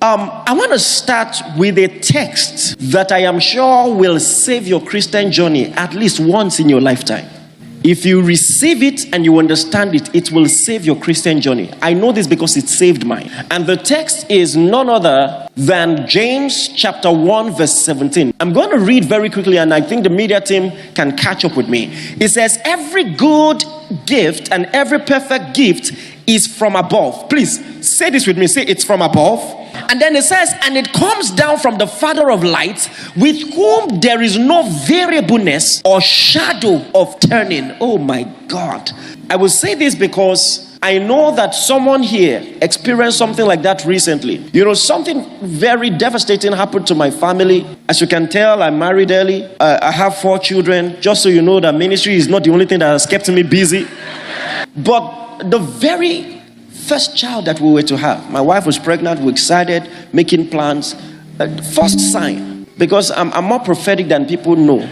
I want to start with a text that I am sure will save your Christian journey at least once in your lifetime. If you receive it and you understand it, it will save your Christian journey. I know this because it saved mine. And the text is none other than James chapter 1 verse 17. I'm going to read very quickly, and I think the media team can catch up with me. It says, every good gift and every perfect gift is from above. Please say this with me. Say, it's from above. And then it says, and it comes down from the Father of lights, with whom there is no variableness or shadow of turning. Oh my God. I will say this because I know that someone here experienced something like that recently. You know, something very devastating happened to my family. As you can tell, I'm married early. I have 4 children. Just so you know, that ministry is not the only thing that has kept me busy. But the very first child that we were to have, my wife was pregnant, we were excited, making plans. First sign, because I'm more prophetic than people know,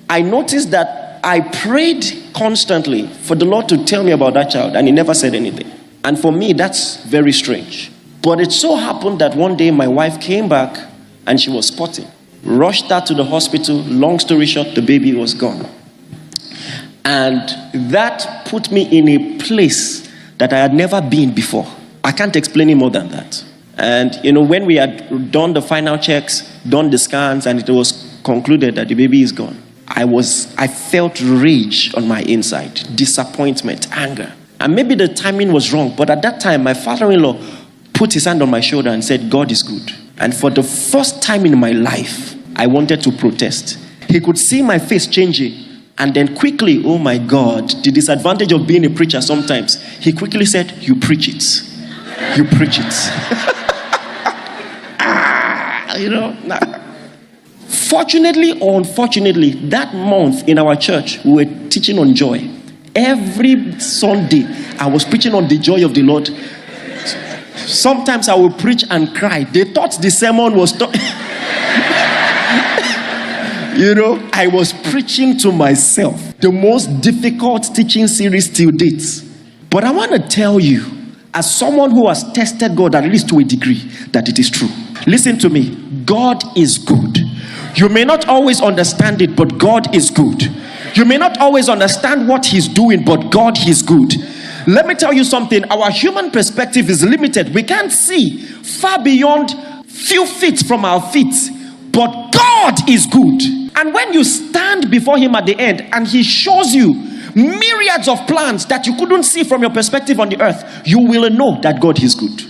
I noticed that I prayed constantly for the Lord to tell me about that child, and he never said anything. And for me, that's very strange. But it so happened that one day my wife came back and she was spotting. Rushed her to the hospital. Long story short, the baby was gone. And that put me in a place that I had never been before. I can't explain it more than that. And you know, when we had done the final checks, done the scans, and it was concluded that the baby is gone, I felt rage on my inside, disappointment, anger. And maybe the timing was wrong, but at that time, my father-in-law put his hand on my shoulder and said, God is good. And for the first time in my life, I wanted to protest. He could see my face changing. And then quickly, oh my God, the disadvantage of being a preacher sometimes, he quickly said, you preach it. You preach it. You know. Fortunately or unfortunately, that month in our church, we were teaching on joy. Every Sunday, I was preaching on the joy of the Lord. Sometimes I would preach and cry. They thought the sermon was... You know, I was preaching to myself. The most difficult teaching series till date. But I want to tell you, as someone who has tested God at least to a degree, that it is true. Listen to me. God is good. You may not always understand it, but God is good. You may not always understand what he's doing, but God is good. Let me tell you something. Our human perspective is limited. We can't see far beyond few feet from our feet. But God is good. And when you stand before him at the end and he shows you myriads of plans that you couldn't see from your perspective on the earth, you will know that God is good.